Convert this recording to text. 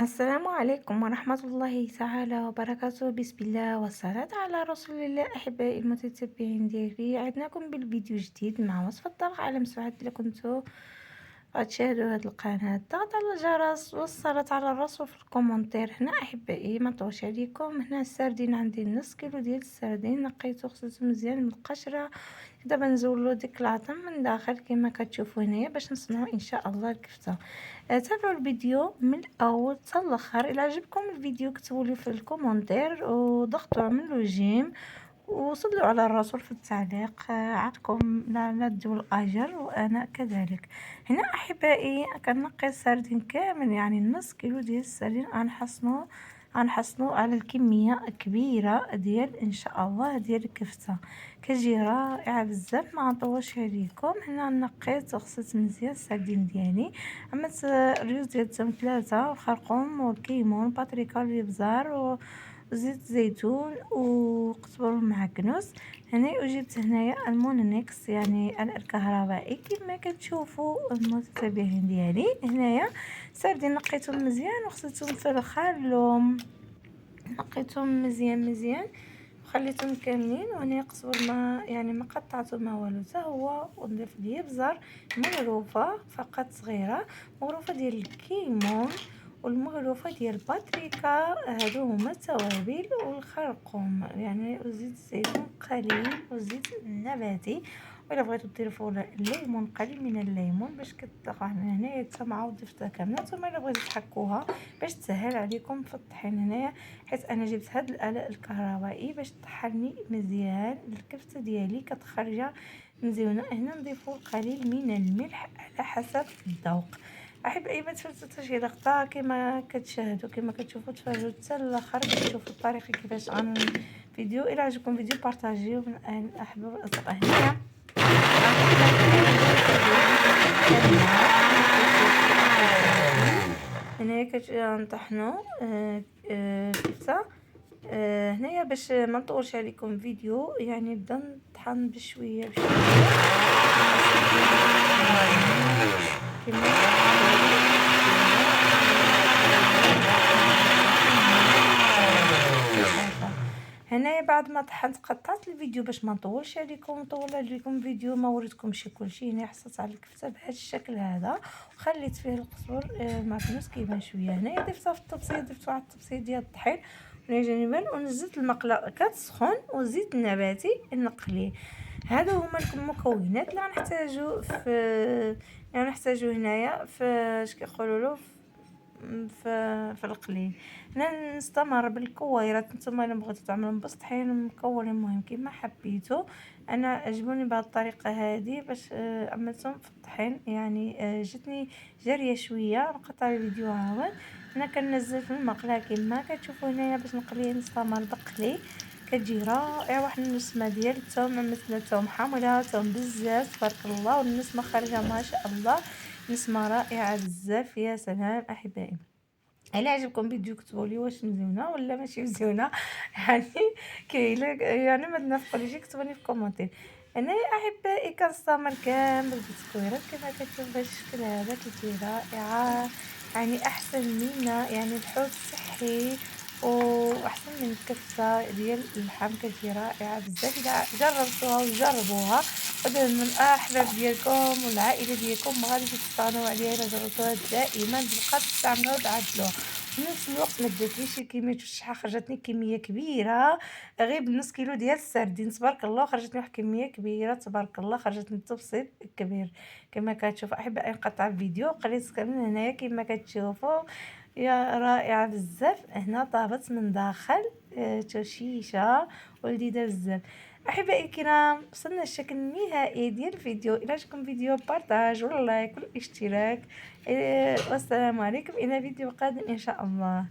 السلام عليكم ورحمة الله تعالى وبركاته. بسم الله والصلاة على رسول الله. أحبائي المتتبعين ديالي، عدناكم بالفيديو جديد مع وصفة طبخ على مساعد. إلا كنتو غتشاهدوا هاد القناة، ضغط على الجرس والصلاة على الرسول في الكومنتير. هنا أحبائي ما نطولش عليكم، هنا السردين عندي نص كيلو ديال السردين، نقيتو غسلتو مزيان من القشرة. دابا نزولو ديك العظم من داخل كما كتشوفوا هنايا باش نصنعو ان شاء الله الكفته. تابعوا الفيديو من الاول حتى الاخر. الى عجبكم الفيديو كتبوا لي في الكومنتير وضغطوا اعملوا جيم وصلوا على الرسول في التعليق. عندكم لا تجوا الاجر وانا كذلك. هنا احبائي كنقي السردين كامل، يعني نص كيلو ديال السردين غنحصلو على الكميه كبيره ديال ان شاء الله ديال الكفته. كتجي رائعه بزاف. ما غنطولش عليكم، هنا نقيت وغسلت مزيان السردين ديالي. عملت ريوز ديال الثوم 3 والخرقوم والكيمون بابريكا والابزار وزيت زيتون وقزبر ومعكنوس. هنا وجبت هنايا المونيكس يعني الكهربائي كما كتشوفوا المتابعين ديالي. هنايا سردين نقيتهم مزيان وغسلتهم في الخل نقيتهم مزيان وخليتهم كاملين. وهنا قزبر ما قطعته ما والو حتى هو. ونضيف ليه بزر مغروفه فقط صغيره، مغروفه ديال الكيمون والمغروفه ديال البابريكا. هادو هما التوابل والخرقوم يعني وزيت الزيتون قليل والزيت النباتي. وإلا بغيتو ديروا الليمون قليل من الليمون باش كتطلع هنايا حتى معاود ضفتها كامله. نتوما الا بغيتو تحكوها باش تسهل عليكم في الطحين هنايا، حيت انا جبت هاد الآلة الكهربائي باش طحني مزيان الكفته ديالي كتخرج مزيونه. هنا نضيفو القليل من الملح على حسب الذوق. احبائي ما تفوتوش هاد لقطه كما كتشاهدوا كما كتشوفوا. تفرجوا حتى الاخر كتشوفوا الطريقه كيفاش فيديو. الى عجبكم فيديو بارطاجيوه من الاحباب والاصدقاء. هنايا هنايا كنطحنوا كفته. هنايا باش ما نطولش عليكم فيديو، يعني نبدا نطحن بشويه كما هنايا. بعد ما طحنت قطعت الفيديو باش ما نطولش عليكم نطول عليكم فيديو ما وريتكمش كلشي. هنا حصلت على الكفته بهذا الشكل هذا وخليت فيه القزبر المعكنوس كيبان شويه. هنايا ضفتها في الطبسيه، ضفت واحد الطبسيه ديال الطحين من جانبا ونزلت المقله كتسخن وزيت النباتي نقليه. هادو هما المكونات اللي غنحتاجو هنايا في اش كيقولوا له في القلي. هنا نستمر بالكويرات. نتوما الا بغيتو تعملوا مسطحين مكورين المهم كيما حبيتو. انا عجبوني بهذه الطريقه هذه باش عملتهم في الطحين يعني جاتني جاريه شويه. نقطع الفيديو عاود. هنا كنزل في المقله كما كتشوفوا هنايا باش نقليه. نستمر بقلي كتجي رائعه. واحد النسمه ديال الثوم، عملت لها ثوم حامضه ثوم بزاف تبارك الله، والنسمه خارجه ما شاء الله نسمه رائعه بزاف. يا سلام احبائي. الا عجبكم الفيديو كتبوا لي واش مزيونه ولا ماشي مزيونه يعني كاينه يعني ما تنافقوليش كتبوا لي في الكومونتير. انا احبائي كنستمر كامل بالتكويرات كما كتشوف بهذا الشكل هذا كتجي رائعه، يعني احسن منا يعني الحوت صحي واحسن من الكفته ديال اللحم. كتجي رائعه بزاف. اذا جربتوها وجربوها غدا من الاحباب ديالكم والعائله ديالكم ما غاديش تستغنوا عليها. الا جربتوها دائما تبقى تستعملوها وتعدلوها. في نفس الوقت ما داتليش كميه شحال خرجتني كميه كبيره غير بنص كيلو ديال السردين تبارك الله. خرجتني واحد كميه كبيره تبارك الله، خرجتني تبسيط كبير كما كتشوف. احب نقطع الفيديو قليت كامل هنايا كما كتشوفوا. يا رائعه بزاف. هنا طابت من داخل شيشه ولذيذه بزاف. احبائي الكرام وصلنا للشكل النهائي ديال الفيديو. الى عجبكم الفيديو بارطاج ولا لايك ولا اشتراك. والسلام عليكم الى فيديو قادم ان شاء الله.